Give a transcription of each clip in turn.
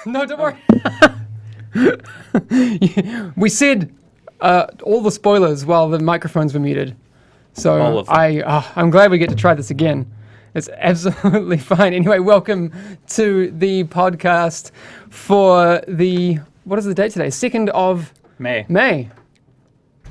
No, don't worry. We said all the spoilers while the microphones were muted. So All of them. I'm glad we get to try this again. It's absolutely fine. Anyway, welcome to the podcast for what is the date today? 2nd of May.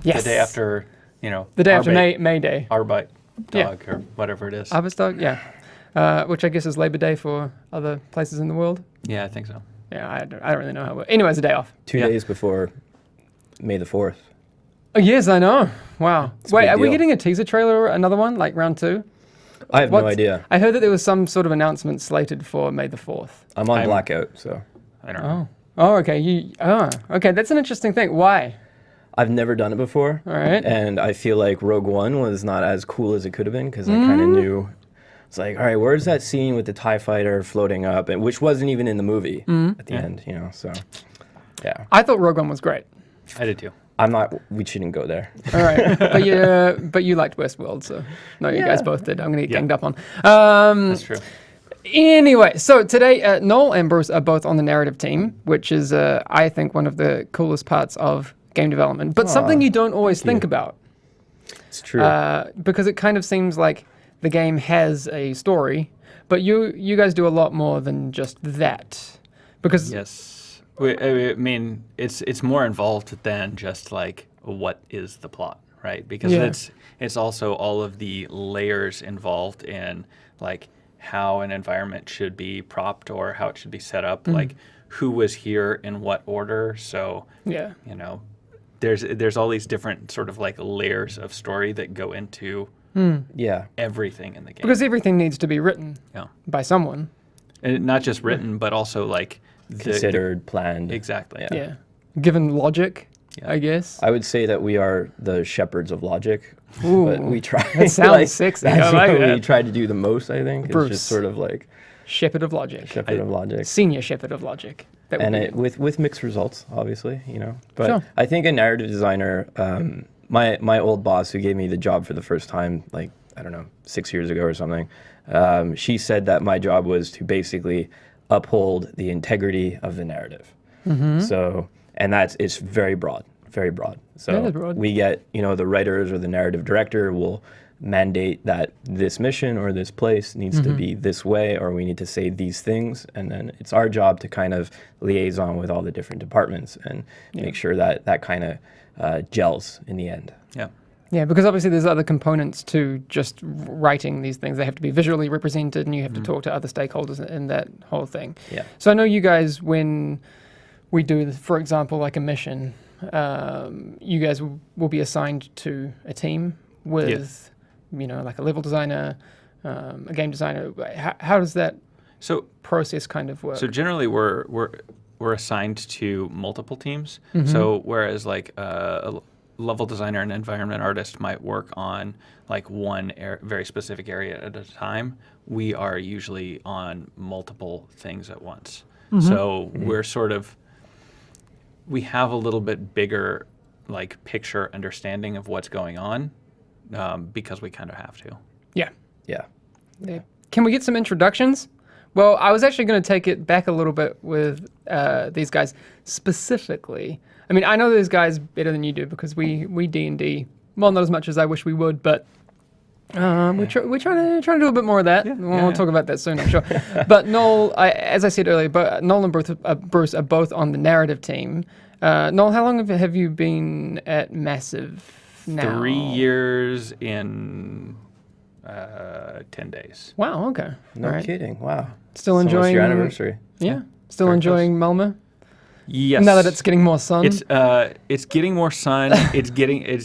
Yes. The day after, The day after May Day. Arbeit Yeah. Dog or whatever it is. Arbeitstag, yeah. Which I guess is Labor Day for other places in the world. Yeah, I think so. Yeah, I don't really know how it works. Anyway, it's a day off. 2 days before May the 4th. Oh, yes, I know. Wow. It's a Wait, big are we deal. getting a teaser trailer, another one, like round 2? I have no idea. I heard that there was some sort of announcement slated for May the 4th. I'm on blackout, so I don't know. Oh, okay. Okay. That's an interesting thing. Why? I've never done it before. All right. And I feel like Rogue One was not as cool as it could have been because I kind of knew. It's like, all right, where's that scene with the TIE fighter floating up, and which wasn't even in the movie at the end, So, yeah. I thought Rogue One was great. I did too. I'm not. We shouldn't go there. All right. but you liked Westworld, so no, you guys both did. I'm gonna get ganged up on. That's true. Anyway, so today Noel and Bruce are both on the narrative team, which is I think one of the coolest parts of game development, but something you don't always think about. It's true. Because it kind of seems like the game has a story, but you guys do a lot more than just that. Because Yes. I mean, it's more involved than just like what is the plot, right? Because it's also all of the layers involved in like how an environment should be propped or how it should be set up, like who was here in what order. So yeah. there's all these different sort of like layers of story that go into yeah. everything in the game. Because everything needs to be written Yeah. by someone. And not just written, but also like Considered, planned. Exactly. Yeah. Given logic, I guess. I would say that we are the shepherds of logic, Ooh, but we try. that sounds sexy. I That's like what we that. try to do the most. I think Bruce. it's just sort of like Shepherd of logic. shepherd of logic. Senior shepherd of logic. That would And be it, with mixed results, obviously, But Sure. I think a narrative designer, my old boss who gave me the job for the first time, like, I don't know, 6 years ago or something, she said that my job was to basically uphold the integrity of the narrative. So, and it's very broad, very broad. So Yeah, that's broad. we get, the writers or the narrative director will mandate that this mission or this place needs to be this way, or we need to say these things, and then it's our job to kind of liaison with all the different departments and make sure that that kind of gels in the end. Yeah. Yeah, because obviously there's other components to just writing these things. They have to be visually represented, and you have to talk to other stakeholders in that whole thing. Yeah. So I know you guys, when we do, for example, like a mission, you guys will be assigned to a team with, like a level designer, a game designer. How does that So process kind of work? So generally, we're assigned to multiple teams. So whereas like a level designer and environment artist might work on like one very specific area at a time, we are usually on multiple things at once. So we're sort of, we have a little bit bigger like picture understanding of what's going on because we kind of have to. Yeah. Yeah. Yeah. Can we get some introductions? Well, I was actually going to take it back a little bit with these guys specifically. I mean, I know these guys better than you do because we D&D, well, not as much as I wish we would, but we're trying to do a bit more of that. We'll talk about that soon, I'm sure. But Noel, as I said earlier, Noel and Bruce are both on the narrative team. Noel, how long have you been at Massive now? 3 years in 10 days. Wow, okay. No All right. kidding. Wow. Still It's almost enjoying your anniversary. Yeah. Still Very enjoying Malmö? Yes. Now that it's getting more sun? It's getting more sun. it's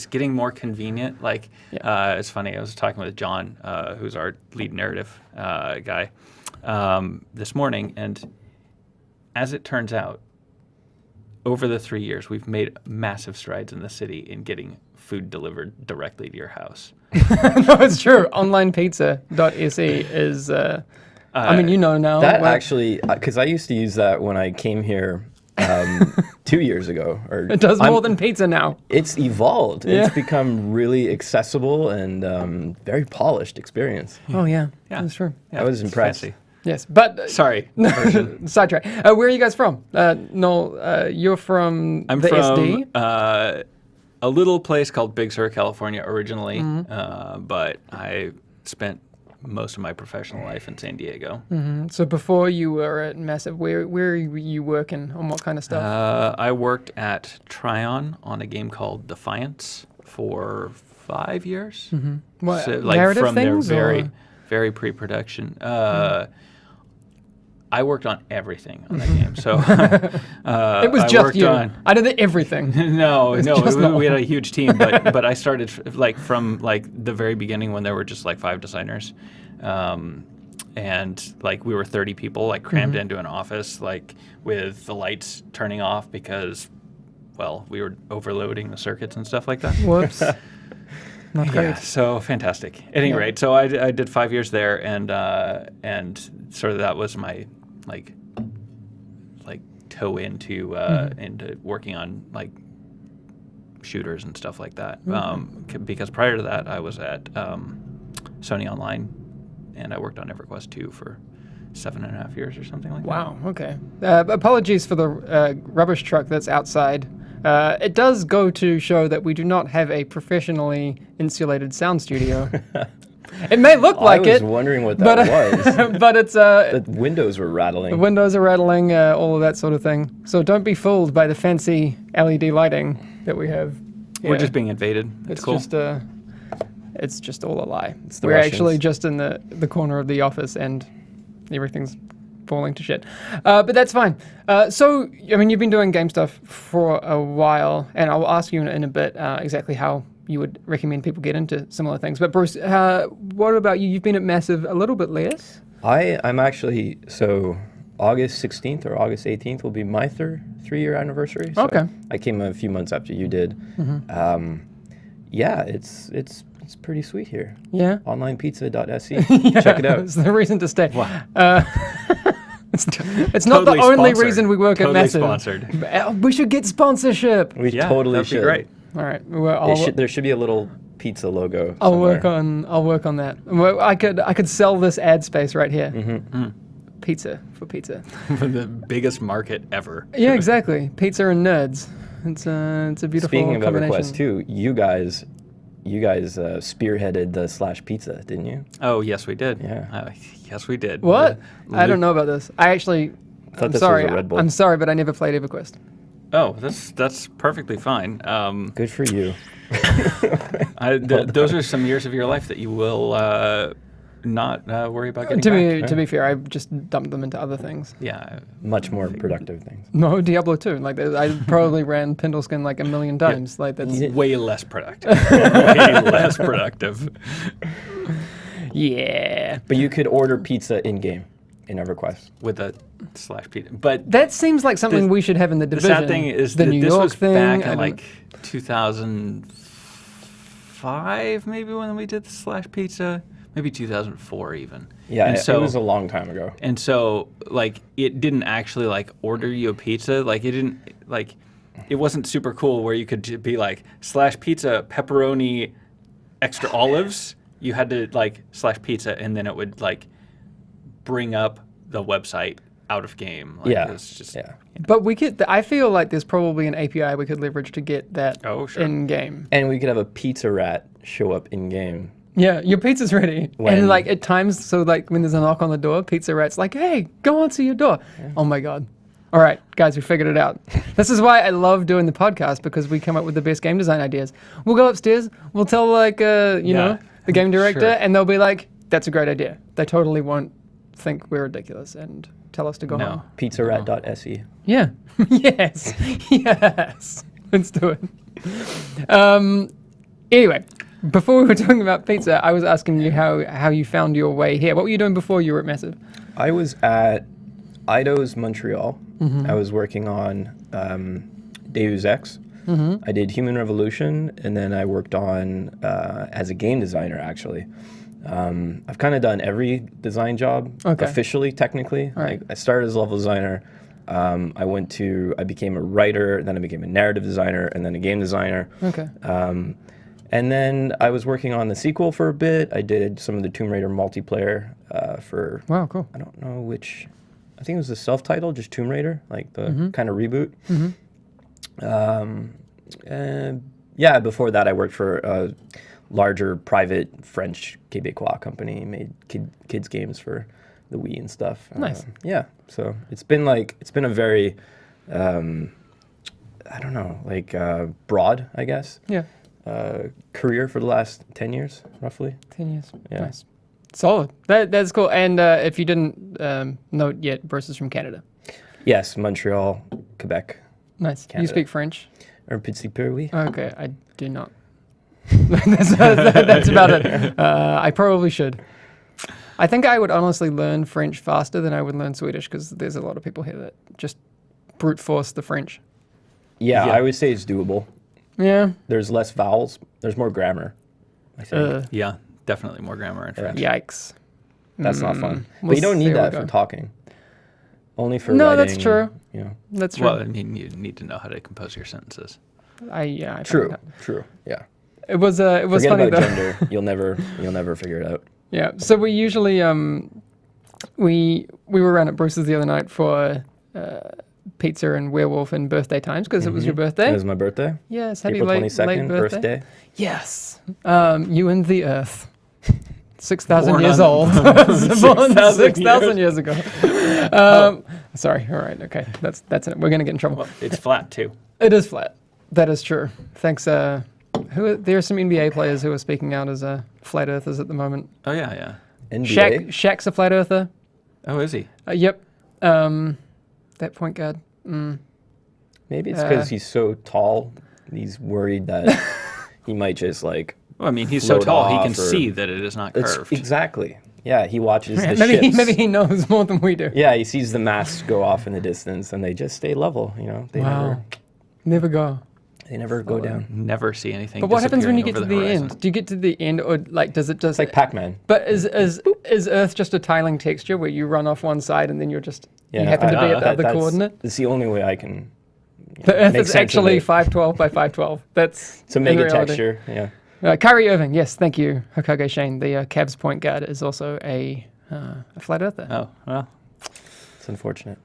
getting more convenient. Like it's funny. I was talking with John, who's our lead narrative guy, this morning, and as it turns out, over the 3 years, we've made massive strides in the city in getting food delivered directly to your house. No, it's true. Onlinepizza.se is I mean, you know now. That but actually, because I used to use that when I came here 2 years ago. Or it does more than pizza now. It's evolved. Yeah. It's become really accessible and very polished experience. Oh yeah, Yeah. that's true. Yeah, I was it's impressed. fancy. Yes, but Sorry. sidetrack. Where are you guys from? Noel, you're from I'm the from SD. a little place called Big Sur, California, originally, Mm-hmm. but I spent most of my professional life in San Diego. So before you were at Massive, where were you working on what kind of stuff? I worked at Tryon on a game called Defiance for 5 years. What, So, like narrative from their things, or- very pre-production. I worked on everything on that game. So It was I just worked you. on. I did everything. No, just we had a huge team, but I started from the very beginning when there were just like 5 designers, and like we were 30 people like crammed into an office like with the lights turning off because, well, we were overloading the circuits and stuff like that. Whoops. Not great. Yeah, so fantastic. At any rate, so I did 5 years there, and sort of that was my like toe into into working on like shooters and stuff like that. Because prior to that, I was at Sony Online, and I worked on EverQuest 2 for 7.5 years or something like that. Wow. Okay. Apologies for the rubbish truck that's outside. It does go to show that we do not have a professionally insulated sound studio. It may look like I was it, wondering what but that was. but it's The windows were the rattling. windows are rattling, all of that sort of thing. So don't be fooled by the fancy LED lighting that we have. We're Yeah. just being invaded. It's cool. It's just all a lie. the We're Russians. actually just in the corner of the office and everything's falling to shit. But that's fine. So, I mean, you've been doing game stuff for a while, and I'll ask you in a bit exactly how you would recommend people get into similar things. But Bruce, what about you? You've been at Massive a little bit less. I'm actually, so August 16th or August 18th will be my 3-year anniversary. So Okay. I came a few months after you did. Yeah, it's pretty sweet here. Yeah. Onlinepizza.se. Check it out. It's the reason to stay. It's not Totally the only sponsored. reason we work Totally at Massive. sponsored. We should get sponsorship. We Yeah, totally that'd should. be great. All right. Well, There should be a little pizza logo. I'll somewhere. work on that. Well, I could sell this ad space right here. Pizza for pizza. The biggest market ever. Yeah, exactly. Pizza and nerds. It's a beautiful Speaking of combination. EverQuest too, you guys spearheaded the /pizza, didn't you? Oh, yes, we did. Yeah. Yes, we did. What? I Luke- don't know about this. I actually. thought I'm this was sorry. a Red Bull. I'm sorry, but I never played EverQuest. Oh, that's perfectly fine. Good for you. Those are some years of your life that you will not worry about getting back. To be fair, I just dumped them into other things. Yeah. Much more productive things. No, Diablo 2. Like I probably ran Pendleskin like a million times. Like that's Way less productive. Way less productive. yeah. But you could order pizza in game in EverQuest. With a /pizza. But That seems like something we should have in the the division. sad thing is the that New this York was thing. back I in don't- like 2005, maybe, when we did the /pizza. Maybe 2004 even. Yeah, And it was a long time ago. And so, like, it didn't actually, like, order you a pizza. Like, it didn't, like, it wasn't super cool where you could be like, /pizza, pepperoni, extra olives. You had to, like, /pizza, and then it would, like, bring up the website out of game. Like, Yeah. It's just, Yeah. But we could. I feel like there's probably an API we could leverage to get that Oh, sure. in game. And we could have a pizza rat show up in game. Yeah, your pizza's ready. When- And like at times, so like when there's a knock on the door, Pizza Rat's like, "Hey, go answer your door." Oh my god! All right, guys, we figured it out. This is why I love doing the podcast, because we come up with the best game design ideas. We'll go upstairs, we'll tell like you know, the game director, sure. and they'll be like, "That's a great idea." They totally won't think we're ridiculous and tell us to go No. home. Pizzarat.se. Yeah. Yes. Yes. Let's do it. Anyway, before we were talking about pizza, I was asking you how you found your way here. What were you doing before you were at Massive? I was at Eidos Montreal. I was working on Deus Ex. I did Human Revolution, and then I worked on, as a game designer actually, I've kind of done every design job Okay. officially, technically. right. Like I started as a level designer. I became a writer, then I became a narrative designer, and then a game designer. Okay. And then I was working on the sequel for a bit. I did some of the Tomb Raider multiplayer for, Wow, cool. I don't know which, I think it was the self-titled, just Tomb Raider, like the kind of reboot. And yeah, before that I worked for a larger private French Quebecois company, made kids games for the Wii and stuff. Nice. Yeah, so it's been a very, I don't know, like broad, I guess, Yeah. career for the last 10 years, roughly. 10 years. Yeah. Nice. Solid. That's cool. And if you didn't note yet, Bruce is from Canada. Yes, Montreal, Quebec, Nice. You Canada. speak French? un petit peu, oui. Okay, I do not. that's about it. I probably should. I think I would honestly learn French faster than I would learn Swedish because there's a lot of people here that just brute force the French. Yeah, Yeah. I would say it's doable. Yeah. There's less vowels. There's more grammar, I think. Yeah, definitely more grammar in French. Yikes. That's not fun. We'll But you don't see need how we that go. for talking. Only for No, writing. that's true. You know. That's true. Well, I mean, you need to know how to compose your sentences. I found True. that. True. Yeah. It was Forget funny about though. gender. You'll never figure it out. Yeah. So we usually we were around at Bruce's the other night for pizza and werewolf and birthday times because it was your birthday. It was my birthday. Yes. Happy April late 22nd, birthday. birthday. Yes. You and the Earth. 6,000 Born years on- old. Born 6,000 6,000 years ago. Sorry. All right. Okay. That's it. We're gonna get in trouble. Well, it's flat too. It is flat. That is true. Thanks. There are some NBA players who are speaking out as flat earthers at the moment. Oh yeah, yeah. NBA. Shaq's a flat earther. Oh, is he? Yep. That point guard. Maybe it's because he's so tall. He's worried that he might just like. Well, I mean, he's so Float tall he can off or- see that it is not It's curved. exactly. Yeah, he watches the Maybe ships. he knows more than we do. Yeah, he sees the masts go off in the distance, and they just stay level. You know, Wow. Never go. they never go down. Never see anything. But what happens when you get to disappearing the over end? Do you get to the end, or like does it just? It's like Pac-Man. But is Earth just a tiling texture where you run off one side and then you're just you happen to be at the other coordinate? It's the only way I can. The Earth make is sense of actually it. 512 by 512. That's To in make a reality. texture. Yeah. Kyrie Irving, yes, thank you. Hokage Shane, the Cavs point guard, is also a flat earther. Oh well. It's unfortunate.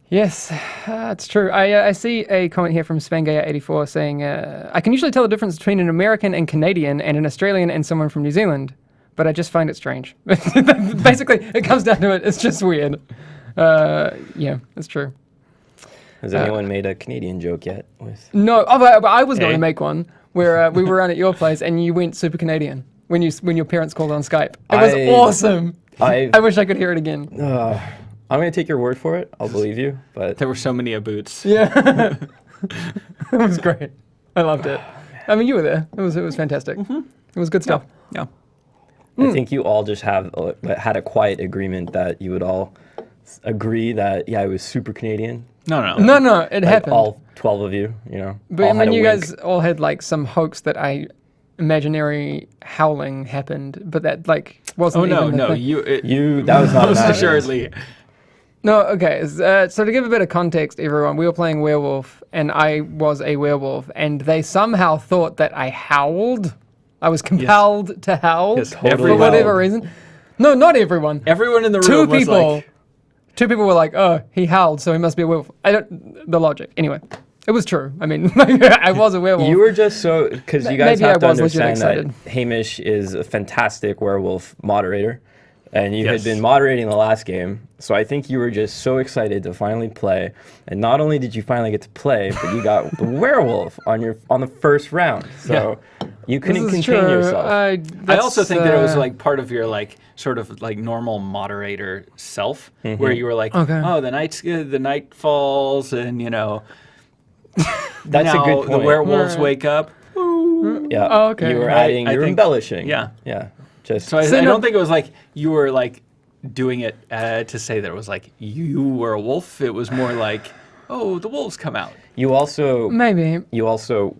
Yes, it's true. I see a comment here from Spangaya84 saying, I can usually tell the difference between an American and Canadian and an Australian and someone from New Zealand, but I just find it strange. Basically, it comes down to it. It's just weird. Yeah, it's true. Has anyone made a Canadian joke yet? With No, but I was going Hey. to make one where we were around at your place and you went super Canadian when your parents called on Skype. It was awesome. I wish I could hear it again. I'm gonna take your word for it. I'll believe you, but There were so many boots. Yeah, it was great. I loved it. I mean, you were there. It was fantastic. It was good stuff. Yeah. I think you all just had a quiet agreement that you would all agree that I was super Canadian. No. No, it Like happened. all 12 of you, you know. But I all had mean, a you wink. guys all had like some hoax that imaginary howling happened, but that like wasn't. Oh no, even the no. thing. That was not most an accident. assuredly. No, okay. So to give a bit of context, everyone, we were playing werewolf, and I was a werewolf, and they somehow thought that I howled. I was compelled to howl Yes, for everyone. whatever reason. No, not everyone. Everyone in the Two room was people. like, Two people were like, "Oh, he howled, so he must be a werewolf." I don't. The logic, anyway. It was true. I mean, I was a werewolf. You were just so because you guys Maybe have I to was legit understand that excited. Hamish is a fantastic werewolf moderator, and you Yes. had been moderating the last game. So I think you were just so excited to finally play, and not only did you finally get to play, but you got the werewolf on the first round. So you This couldn't is contain true. yourself. I also That's, think that it was like part of your like sort of like normal moderator self, where you were like, Okay. oh, the night falls, and you know, That's now a good point. the werewolves Right. wake up. Yeah. Oh, okay. You were I- adding. I You're think- embellishing. yeah. Yeah. Just So I no- don't think it was like you were like doing it to say that it was like you were a wolf. It was more like, oh, the wolves come out. You also Maybe.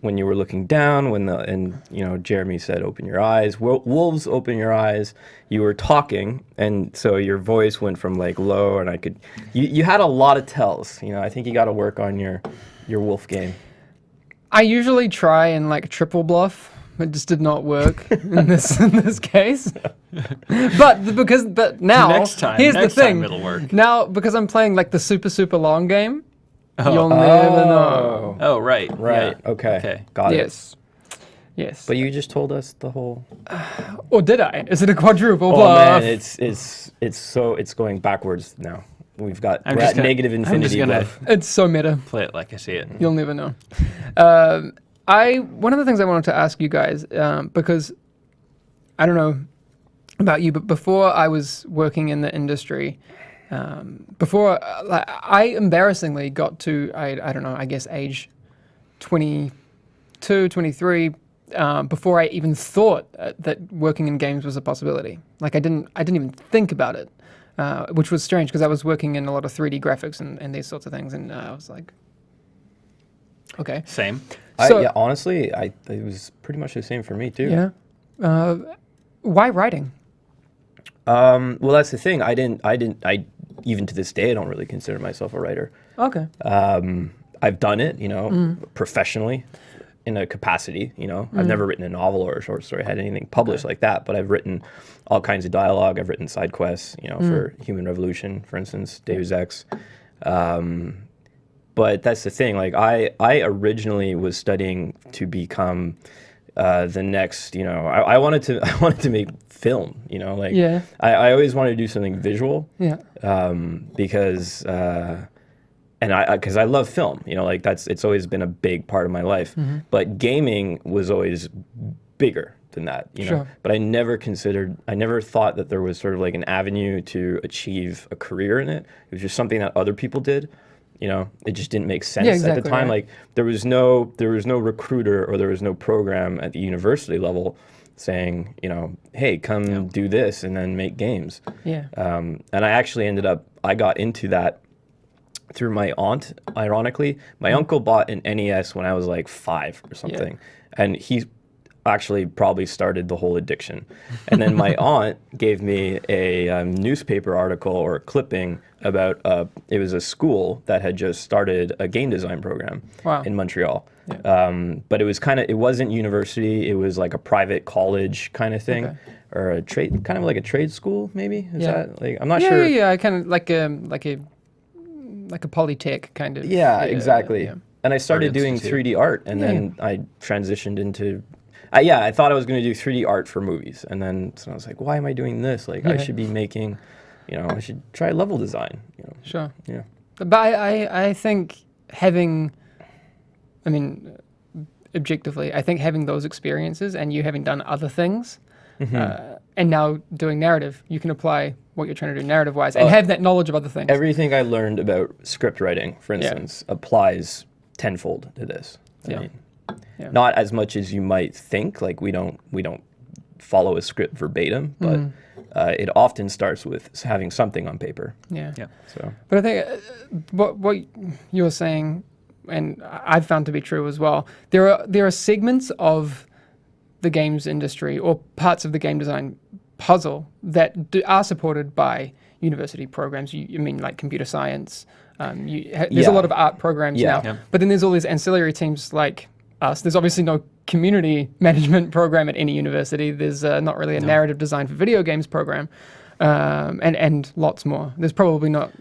when you were looking down, Jeremy said, "Open your eyes." Wolves, open your eyes. You were talking, and so your voice went from like low, and you had a lot of tells. I think you got to work on your wolf game. I usually try and like triple bluff. It just did not work in this case. But now Next time the thing. it'll work. Now because I'm playing like the super long game, you'll never know. Oh, right. Right. Yeah. Okay. Got it. Yes. But you just told us the whole. Or did I? Is it a quadruple Oh bluff? man, it's going backwards now. We're I'm at just gonna- negative I'm just infinity gonna- bluff. It's so meta. Play it like I see it. You'll never know. One of the things I wanted to ask you guys, because I don't know about you, but before I was working in the industry, I embarrassingly got to, I don't know, I guess age 22, 23, before I even thought that working in games was a possibility. Like I didn't even think about it, which was strange because I was working in a lot of 3D graphics and these sorts of things, and I was like, okay. Same. So- Honestly, it was pretty much the same for me too. Yeah. Why writing? Well, that's the thing. I even to this day, I don't really consider myself a writer. Okay. I've done it, professionally in a capacity, I've never written a novel or a short story, had anything published like that, but I've written all kinds of dialogue. I've written side quests, for Human Revolution, for instance, Deus Ex. But that's the thing, like I originally was studying to become the next, I wanted to make film, like Yeah. I always wanted to do something visual. Yeah. Because I love film, like it's always been a big part of my life. But gaming was always bigger than that, Sure. But I never thought that there was sort of like an avenue to achieve a career in it. It was just something that other people did. It just didn't make sense at exactly the time. right. Like there was no recruiter or there was no program at the university level saying, hey, come do this and then make games. Yeah. And I got into that through my aunt, ironically. My uncle bought an NES when I was like 5 or something. And he actually probably started the whole addiction. And then my aunt gave me a newspaper article or a clipping about, it was a school that had just started a game design program in Montreal. But it wasn't university, it was like a private college kind of thing. Okay. Or a trade, kind of like a trade school, maybe? Is Yeah. that, like, I'm not Yeah, sure. yeah, kind of like a polytech kind of. Yeah, exactly. yeah. And I started doing institute. 3D art, and then I transitioned into. I thought I was going to do 3D art for movies, and then so I was like, why am I doing this? Like, I should be making, I should try level design. Sure. Yeah. But I think objectively, I think having those experiences and you having done other things, and now doing narrative, you can apply what you're trying to do narrative-wise and have that knowledge of other things. Everything I learned about script writing, for instance, applies tenfold to this. I mean, not as much as you might think. Like we don't follow a script verbatim, but it often starts with having something on paper. Yeah. So But I think what you're saying, and I've found to be true as well, there are segments of the games industry or parts of the game design puzzle that are supported by university programs. Like computer science. There's a lot of art programs now. Yeah. But then there's all these ancillary teams like us. There's obviously no community management program at any university. There's not really a narrative design for video games program, and lots more. There's probably not,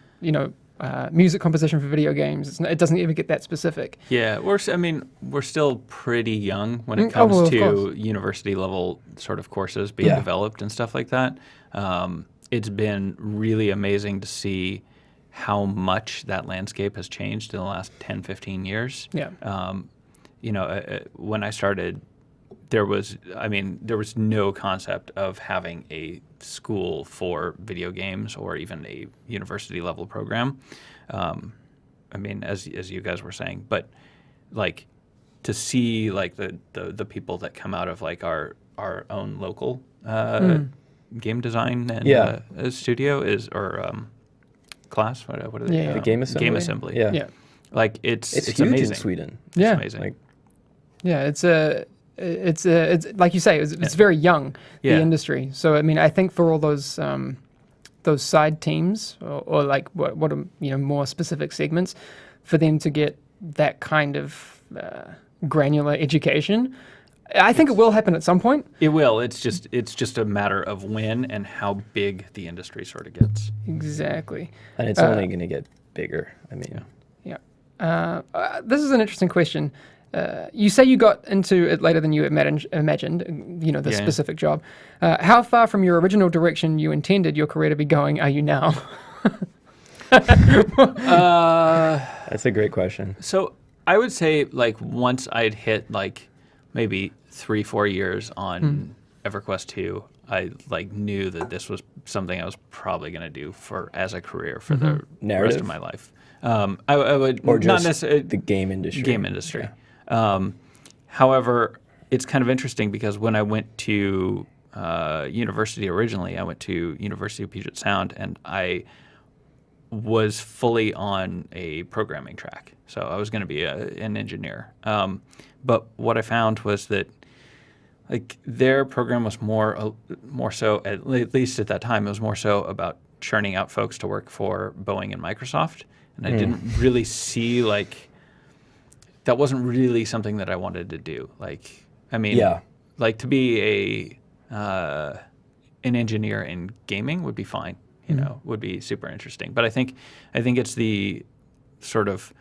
music composition for video games. It doesn't even get that specific. Yeah, we're still pretty young when it Oh, comes well, of to course. university level sort of courses being developed and stuff like that. It's been really amazing to see how much that landscape has changed in the last 10, 15 years. Yeah. When I started, there was no concept of having a school for video games or even a university level program. As you guys were saying, but like to see like the people that come out of like our own local game design and studio class. What are they? Yeah. the game assembly. Game assembly. Yeah. Yeah. Like it's It's huge amazing. in Sweden. Yeah. It's amazing. Like, Yeah, it's like you say, it's very young, Yeah. the industry. So I mean, I think for all those side teams or like what are, more specific segments, for them to get that kind of granular education, I think it will happen at some point. It will. It's just a matter of when and how big the industry sort of gets. Exactly. and it's only going to get bigger. I mean, Yeah. This is an interesting question. You say you got into it later than you imagined, the Yeah. specific job. How far from your original direction you intended your career to be going are you now? that's a great question. So I would say like once I'd hit like maybe 3-4 years on EverQuest 2, I like knew that this was something I was probably going to do as a career for the rest Narrative? of my life. I would Or not just necessarily the game industry. game industry. However, it's kind of interesting because when I went to university originally, I went to University of Puget Sound, and I was fully on a programming track. So I was going to be an engineer. But what I found was that like their program was more so, at least at that time, it was more so about churning out folks to work for Boeing and Microsoft. And I didn't really see like, that wasn't really something that I wanted to do. Like, I mean, Yeah. like to be an engineer in gaming would be fine, would be super interesting. But I think it's the sort of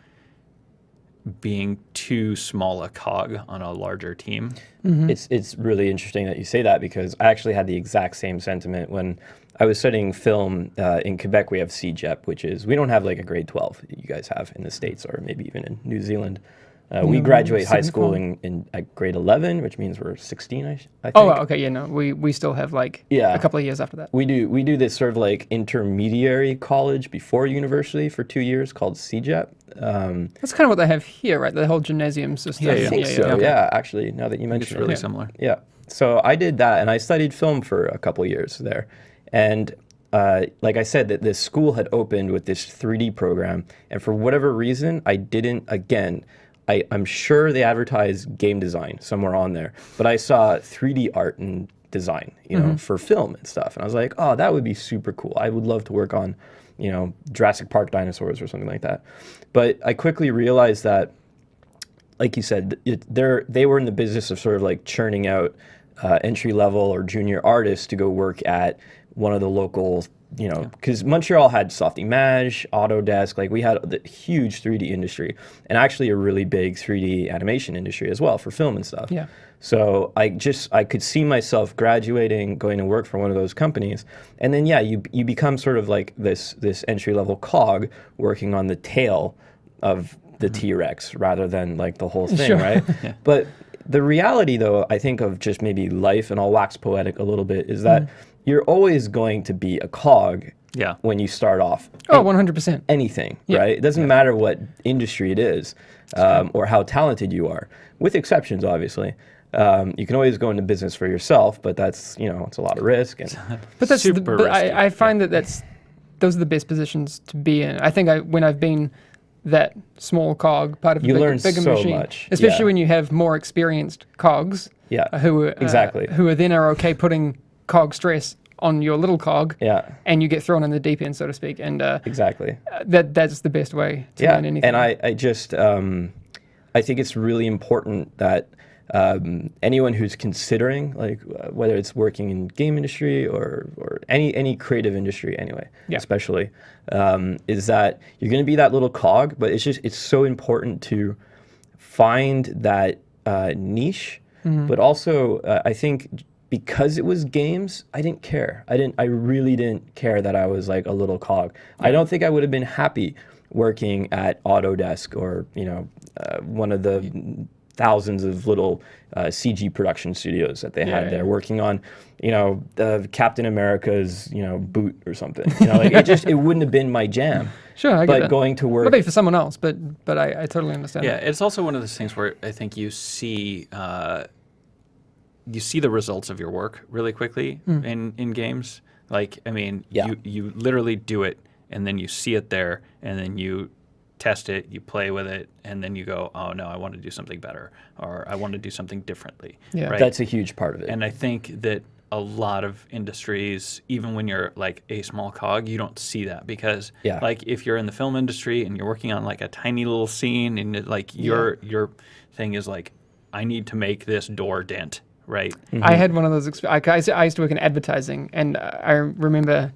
being too small a cog on a larger team. It's really interesting that you say that because I actually had the exact same sentiment when I was studying film in Quebec. We have CGEP, which is we don't have like a grade 12 that you guys have in the States or maybe even in New Zealand. We graduate high school at grade 11, which means we're 16, I think. Oh, wow, okay, yeah, no, we still have like Yeah. a couple of years after that. We do this sort of like intermediary college before university for 2 years called CGEP. That's kind of what they have here, right? The whole gymnasium system. Yeah, I yeah. think so. okay. Yeah, actually, now that you It's mention really it. similar. Yeah. So I did that, and I studied film for a couple years there. And like I said, that this school had opened with this 3D program, and for whatever reason, I didn't. Again, I'm sure they advertised game design somewhere on there, but I saw 3D art and design, for film and stuff, and I was like, oh, that would be super cool. I would love to work on, Jurassic Park dinosaurs or something like that. But I quickly realized that, like you said, they were in the business of sort of like churning out entry level or junior artists to go work at one of the local, because Montreal had Softimage, Autodesk, like we had the huge 3D industry and actually a really big 3D animation industry as well for film and stuff. Yeah. So I could see myself graduating, going to work for one of those companies, and then you become sort of like this entry level cog working on the tail of the T-Rex rather than like the whole thing, Sure. right? But the reality, though, I think of just maybe life, and I'll wax poetic a little bit, is that you're always going to be a cog Yeah. when you start off. Oh, 100%. Anything, right? It doesn't matter what industry it is or how talented you are, with exceptions, obviously. You can always go into business for yourself, but that's, it's a lot of risk. And But that's Super but risky. I find that those are the best positions to be in. I think when I've been that small cog part of a You learn bigger so machine, much, especially yeah. when you have more experienced cogs, Yeah, who exactly. who are then okay putting cog stress on your little cog, yeah, and you get thrown in the deep end, so to speak, and exactly. that's the best way to learn anything. And I just I think it's really important that anyone who's considering whether it's working in game industry or any creative industry anyway, Yeah. especially is that you're going to be that little cog, but it's so important to find that niche, but also I think because it was games, I didn't care. I really didn't care that I was like a little cog. I don't think I would have been happy working at Autodesk or one of the thousands of little CG production studios that they had there, working on the Captain America's boot or something. It wouldn't have been my jam. Sure, I get But that. going to work, Maybe for someone else, but I totally understand. Yeah, that. it's also one of those things where I think you see the results of your work really quickly in games. Like, I mean, Yeah. you literally do it, and then you see it there, and then you test it, you play with it, and then you go, oh no, I want to do something better, or I want to do something differently. Yeah. Right? That's a huge part of it. And I think that a lot of industries, even when you're like a small cog, you don't see that because Yeah. like if you're in the film industry and you're working on like a tiny little scene and like your thing is like, I need to make this door dent, right? I had one of those. I used to work in advertising, and I remember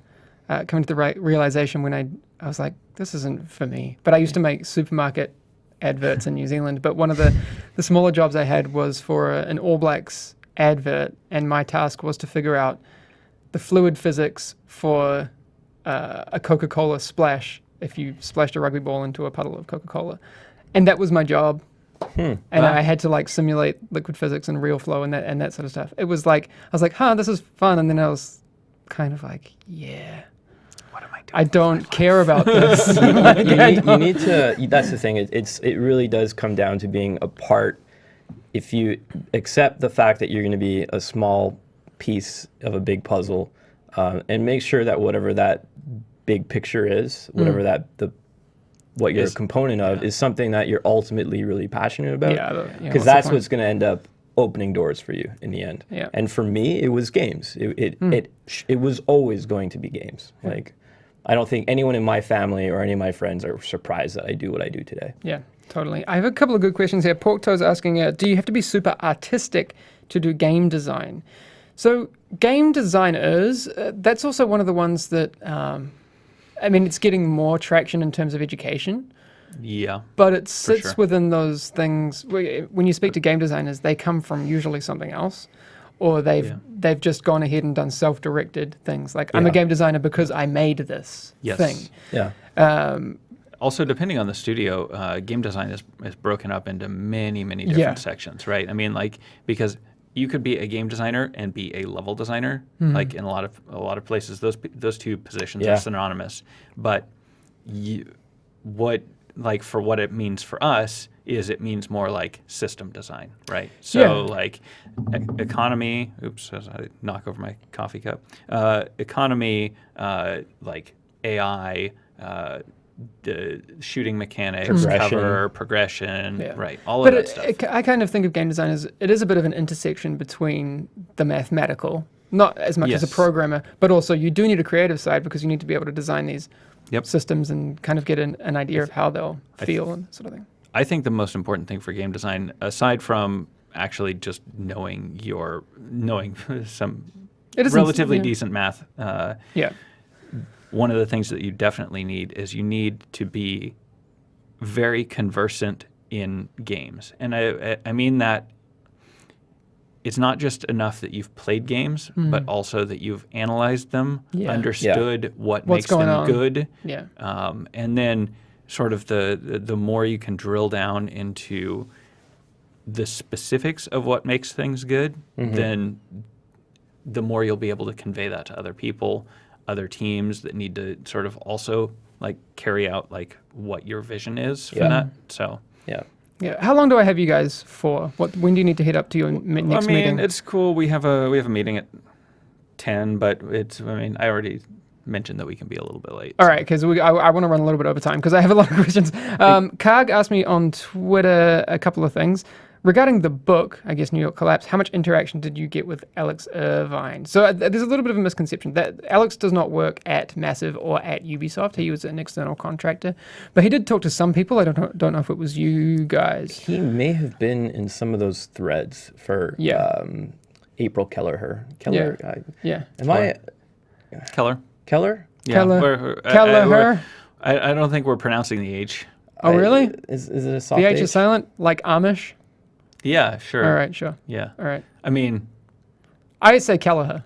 coming to the realization when I was like, this isn't for me. But I used to make supermarket adverts in New Zealand. But one of the smaller jobs I had was for an All Blacks advert, and my task was to figure out the fluid physics for a Coca-Cola splash if you splashed a rugby ball into a puddle of Coca-Cola. And that was my job. And I had to like simulate liquid physics and real flow and that sort of stuff. It was like, I was like, this is fun. And then I was kind of like, yeah, What am I doing? I don't care about this. You need to. That's the thing. It really does come down to being a part. If you accept the fact that you're going to be a small piece of a big puzzle, and make sure that whatever that big picture is, whatever what you're a component of, is something that you're ultimately really passionate about. Because that's what's going to end up opening doors for you in the end. Yeah. And for me, it was games. It was always going to be games. Like, I don't think anyone in my family or any of my friends are surprised that I do what I do today. Yeah, totally. I have a couple of good questions here. Porktoe's asking, do you have to be super artistic to do game design? So game designers, that's also one of the ones that, it's getting more traction in terms of education. Yeah. But it sits sure. within those things. When you speak to game designers, they come from usually something else, or they've just gone ahead and done self-directed things. Like, I'm a game designer because I made this thing. Yeah. Also, depending on the studio, game design is broken up into many, many different sections, right? I mean, like, because you could be a game designer and be a level designer. Like in a lot of places, those two positions are synonymous. But for what it means for us is it means more like system design, right? So like economy. Oops, as I knock over my coffee cup. Economy, like AI. The shooting mechanics, cover, progression, right? All of that stuff. I kind of think of game design as it is a bit of an intersection between the mathematical, not as much as a programmer, but also you do need a creative side because you need to be able to design these systems and kind of get an idea of how they'll feel and sort of thing. I think the most important thing for game design, aside from actually just knowing some relatively decent math, one of the things that you definitely need is you need to be very conversant in games. And I mean that it's not just enough that you've played games, but also that you've analyzed them, understood what What's makes them on. good. Yeah. And then sort of the more you can drill down into the specifics of what makes things good, then the more you'll be able to convey that to other people, other teams that need to sort of also like carry out like what your vision is for that. So yeah. How long do I have you guys for? When do you need to head up to your next meeting? It's cool. We have a meeting at 10, but I already mentioned that we can be a little bit late. All right, because I want to run a little bit over time because I have a lot of questions. Karg asked me on Twitter a couple of things. Regarding the book, I guess New York Collapse, how much interaction did you get with Alex Irvine? So there's a little bit of a misconception that Alex does not work at Massive or at Ubisoft. He was an external contractor, but he did talk to some people. I don't know if it was you guys. He may have been in some of those threads for April Kelleher. Keller? Am I? Keller? Keller? Yeah. Kelleher? I don't think we're pronouncing the H. Oh, really? Is it a soft The H is silent, like Amish? Yeah, sure. All right, sure. Yeah. All right. I mean, I say Kelleher.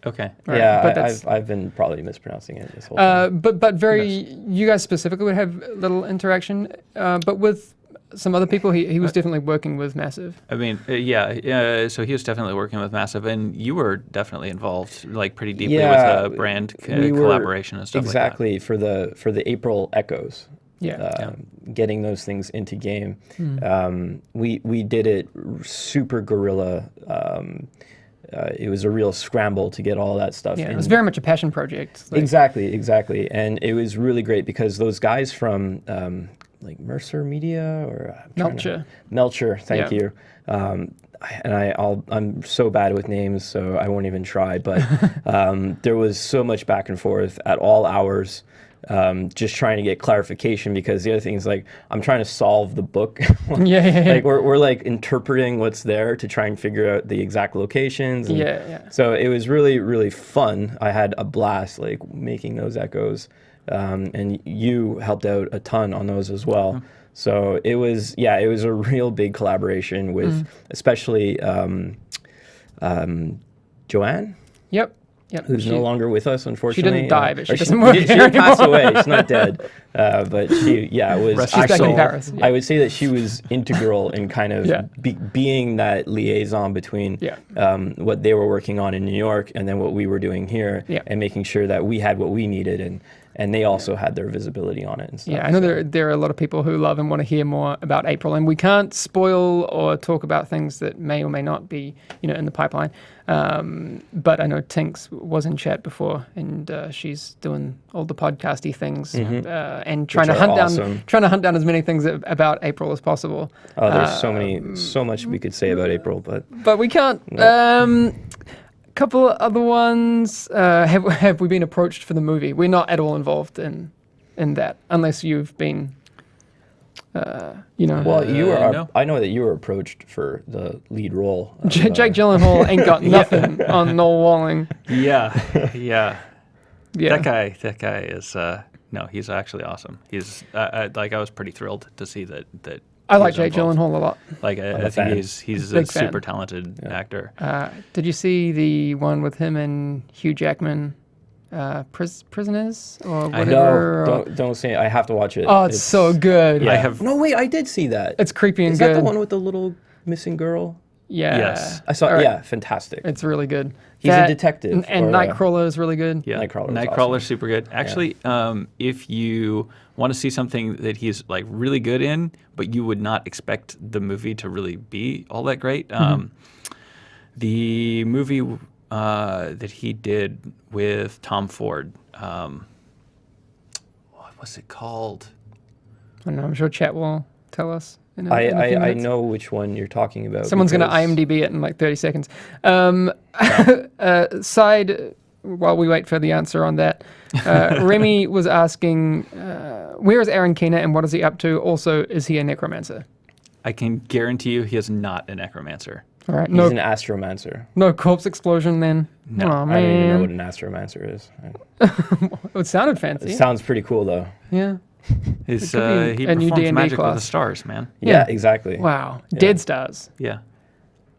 okay. Right, yeah, but I've been probably mispronouncing it this whole time. But you guys specifically would have little interaction, but with some other people, he was definitely working with Massive. I mean, so he was definitely working with Massive, and you were definitely involved, like pretty deeply with brand collaboration and stuff exactly, for the April Echoes. Yeah. Getting those things into game. We did it super guerrilla. it was a real scramble to get all that stuff. Yeah, it in. was very much a passion project. Like, Exactly, and it was really great because those guys from like Mercer Media or Melcher, thank Yeah. you. I'm so bad with names, so I won't even try. But there was so much back and forth at all hours, just trying to get clarification. Because the other thing is, like, I'm trying to solve the book. Yeah. Like we're like interpreting what's there to try and figure out the exact locations. And Yeah. So it was really, really fun. I had a blast like making those echoes, and you helped out a ton on those as well. So it was a real big collaboration with especially Joanne, Yep. who's no longer with us, unfortunately. didn't die, but she Or doesn't work she here didn't pass anymore. away. She's not dead. But she, was Rest She's back in actually, Paris. Yeah. I would say that she was integral in kind of Yeah. being that liaison between Yeah. what they were working on in New York and then what we were doing here, Yeah. and making sure that we had what we needed, and they also had their visibility on it and stuff. Yeah, I know so. there are a lot of people who love and want to hear more about April, and we can't spoil or talk about things that may or may not be, in the pipeline. But I know Tinks was in chat before, and she's doing all the podcasty things and trying to are hunt awesome. down as many things about April as possible. Oh, there's so much we could say about April, but But we can't. Couple of other ones. Have we been approached for the movie? We're not at all involved in that, unless you've been. well, you were. no. I know that you were approached for the lead role. of, Jake Gyllenhaal ain't got nothing on Noel Walling. Yeah. Yeah. That guy is no, he's actually awesome. He's I was pretty thrilled to see that. I like he was Jake involved. Gyllenhaal a lot. Like I a think fan. he's a Big fan. super talented actor. Did you see the one with him and Hugh Jackman, Prisoners or I whatever? No, don't say it. I have to watch it. Oh, it's so good. Yeah. I have- No, wait, I did see that. It's creepy and Is good. that the one with the little missing girl? Yeah. Yes. I saw. All right. Yeah, fantastic. It's really good. He's a That- detective, And or, Nightcrawler is really good. Yeah, Nightcrawler's Nightcrawler's awesome. super good. Actually, if you want to see something that he's like really good in, but you would not expect the movie to really be all that great, the movie that he did with Tom Ford, what was it called? I don't know. I'm sure chat will tell us. In a few I minutes. know which one you're talking about. Someone's going to because- IMDb it in like 30 seconds. Side, while we wait for the answer on that, Remy was asking, where is Aaron Keener and what is he up to? Also, is he a necromancer? I can guarantee you he is not a necromancer. All right. He's No, an astromancer. no corpse explosion then. No, Oh, I don't even know man. what an astromancer is. It sounded fancy. It sounds pretty cool though. Yeah. His, could be he a new performs D&D magic with the class. stars, man. Yeah, exactly. Wow. Dead stars. Yeah,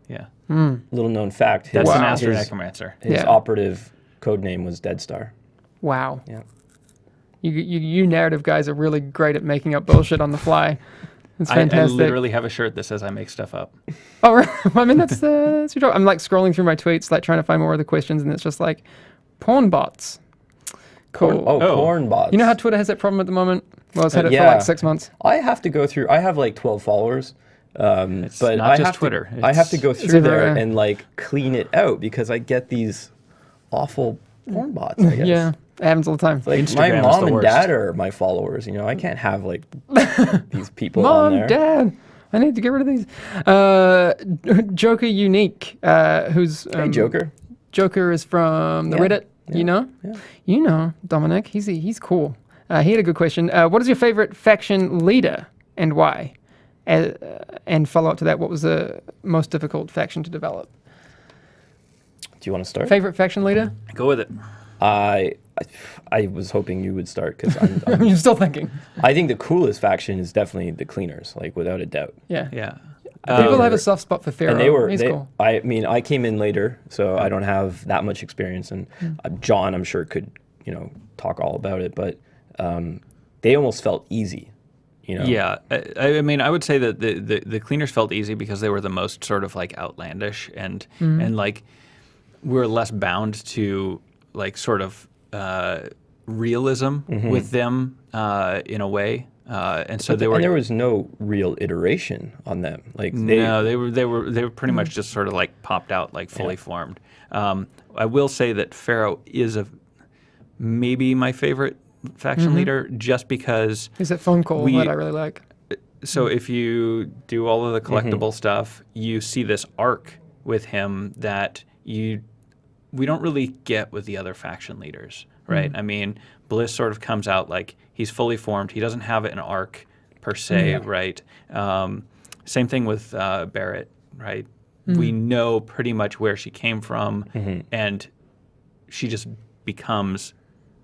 yeah. Little known fact. That's Wow. an astro His, necromancer. his Yeah. operative code name was Dead Star. Wow. Yeah. You narrative guys are really great at making up bullshit on the fly. It's I fantastic. literally have a shirt that says I make stuff up. Oh, right. I mean, that's your job. I'm like scrolling through my tweets, like trying to find more of the questions, and it's just like porn bots. Cool. Porn bots. You know how Twitter has that problem at the moment? Well, it's had it for yeah. like 6 months. I have to go through. I have like 12 followers. But not I just have Twitter. I have to go through there everywhere. and like clean it out because I get these awful porn bots. I guess. Yeah, it happens all the time. Like Instagram my is mom the and worst. dad are my followers. I can't have like these people Mom, on there. Dad, I need to get rid of these. Joker Unique, who's Hey, Joker. Joker is from the Yeah, Reddit. yeah, You know? yeah. You know, Dominic. He's cool. He had a good question. What is your favorite faction leader and why? And follow up to that, what was the most difficult faction to develop? Do you want to start? Favorite faction leader? Go with it. I was hoping you would start because You're still thinking. I think the coolest faction is definitely the Cleaners, like without a doubt. Yeah. Yeah. People have a soft spot for Pharaoh. And they were. He's cool. I mean, I came in later, so I don't have that much experience. And John, I'm sure, could talk all about it. But they almost felt easy. Yeah, I mean, I would say that the Cleaners felt easy because they were the most sort of like outlandish and like we're less bound to like sort of realism with them in a way. And so they were. And there was no real iteration on them. Like they were pretty much just sort of like popped out, like fully formed. I will say that Pharaoh is maybe my favorite faction leader, just because. Is that phone call that I really like? So if you do all of the collectible stuff, you see this arc with him that we don't really get with the other faction leaders, right? I mean, Bliss sort of comes out like he's fully formed. He doesn't have an arc per se, right? Same thing with Barrett, right? We know pretty much where she came from, and she just becomes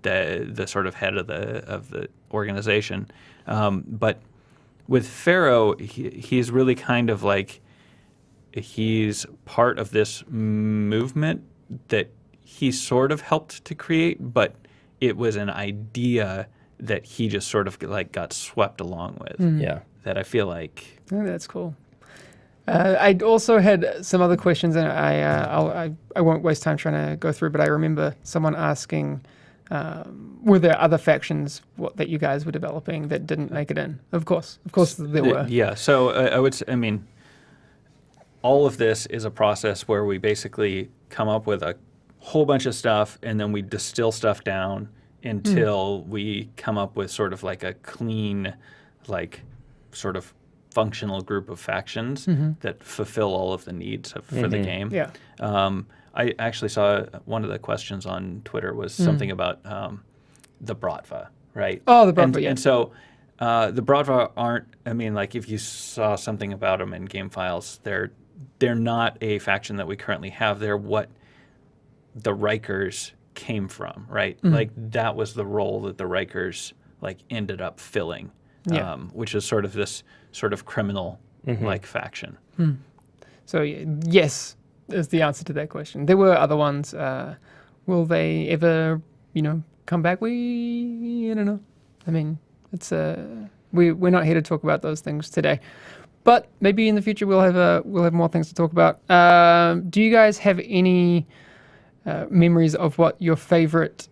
the sort of head of the organization. But with Pharaoh, he's really kind of like he's part of this movement that he sort of helped to create, but it was an idea that he just sort of like got swept along with. Yeah. That I feel like. Oh, that's cool. I also had some other questions, and I won't waste time trying to go through, but I remember someone asking, were there other factions that you guys were developing that didn't make it in? Of course there were. Yeah, so I would say, I mean, all of this is a process where we basically come up with a whole bunch of stuff, and then we distill stuff down until we come up with sort of like a clean, like sort of functional group of factions that fulfill all of the needs for the game. Yeah. I actually saw one of the questions on Twitter was something about the Bratva, right? Oh, the Bratva, yeah. And so the Bratva aren't, I mean, like if you saw something about them in game files, they're not a faction that we currently have. They're what the Rikers came from, right? Like that was the role that the Rikers like ended up filling, which is sort of this sort of criminal like faction. So yes, is the answer to that question. There were other ones. Will they ever, come back? I don't know. I mean, it's we're not here to talk about those things today, but maybe in the future we'll have more things to talk about. Do you guys have any memories of what your favorite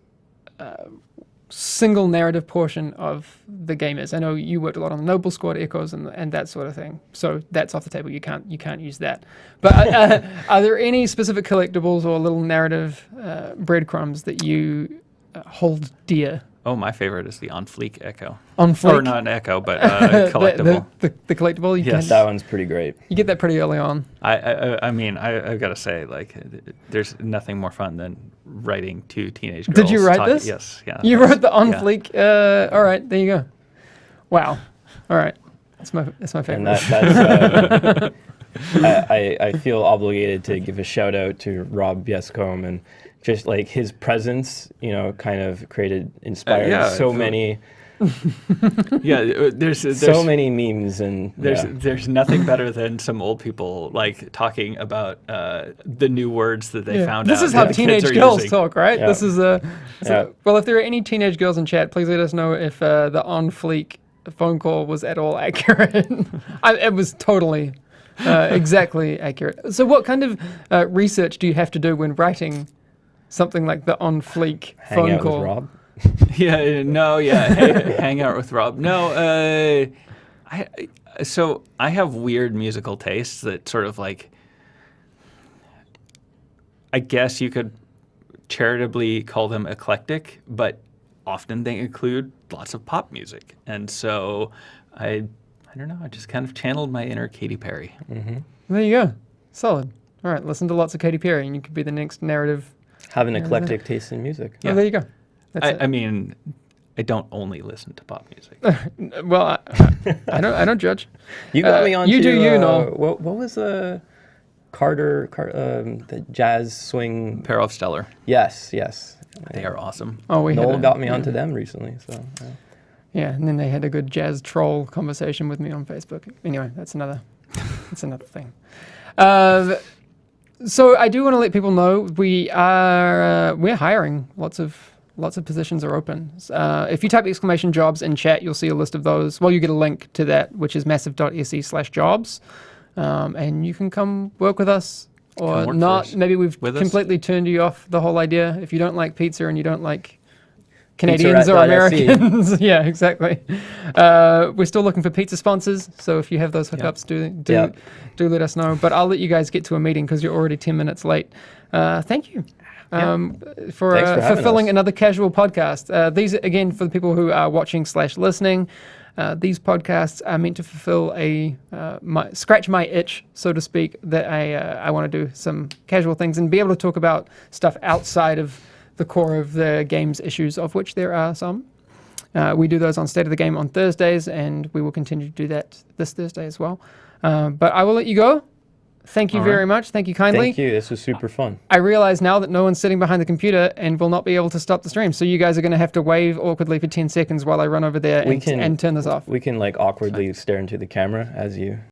single narrative portion of the game is? I know you worked a lot on the Noble Squad Echoes and that sort of thing, so that's off the table. You can't use that. But are there any specific collectibles or little narrative breadcrumbs that you hold dear? Oh, my favorite is the On Fleek Echo. On Fleek? Or not an Echo, but collectible. the collectible? Yes. That one's pretty great. You get that pretty early on. I mean, I've got to say, like, there's nothing more fun than writing two teenage girls. Did you write this? Yes. Yeah. You wrote the On Fleek? All right, there you go. Wow. All right. That's my favorite. And that's I feel obligated to give a shout out to Rob Biescombe, and just like his presence, kind of inspired so many. There's so many memes, and there's nothing better than some old people like talking about the new words that they found out. This is how that teenage kids are girls using. talk, right? Yeah. This is well, if there are any teenage girls in chat, please let us know if the On Fleek phone call was at all accurate. It was totally exactly accurate. So what kind of research do you have to do when writing something like the On Fleek phone hang out call? with Rob. Hang out with Rob. No, so I have weird musical tastes that sort of like, I guess you could charitably call them eclectic, but often they include lots of pop music. And so I don't know, I just kind of channeled my inner Katy Perry. There you go. Solid. All right, listen to lots of Katy Perry and you could be the next narrative. Have an eclectic taste in music. Oh, there you go. I mean, I don't only listen to pop music. Well, I don't judge. You got me on. You do you know. What was the the jazz swing? Pair of Stellar. Yes. They are awesome. Oh, Noel got me onto them recently. So. Yeah, and then they had a good jazz troll conversation with me on Facebook. Anyway, that's another thing. So I do want to let people know we're hiring. Lots of positions are open. If you type !jobs in chat, you'll see a list of those. Well, you get a link to that, which is massive.se/jobs, and you can come work with us or not. Maybe we've completely turned you off the whole idea. If you don't like pizza and you don't like Canadians or Pizzarat.se. Americans. Yeah, exactly. We're still looking for pizza sponsors, so if you have those hookups, do let us know. But I'll let you guys get to a meeting because you're already 10 minutes late. Thank you. For Thanks for having fulfilling us. another casual podcast. These, again, for the people who are watching/listening, these podcasts are meant to fulfill scratch my itch, so to speak, that I want to do some casual things and be able to talk about stuff outside of the core of the game's issues, of which there are some. We do those on State of the Game on Thursdays, and we will continue to do that this Thursday as well. But I will let you go. Thank you very much. Thank you kindly. Thank you. This was super fun. I realize now that no one's sitting behind the computer and will not be able to stop the stream. So you guys are going to have to wave awkwardly for 10 seconds while I run over there and turn this off. We can like awkwardly stare into the camera as you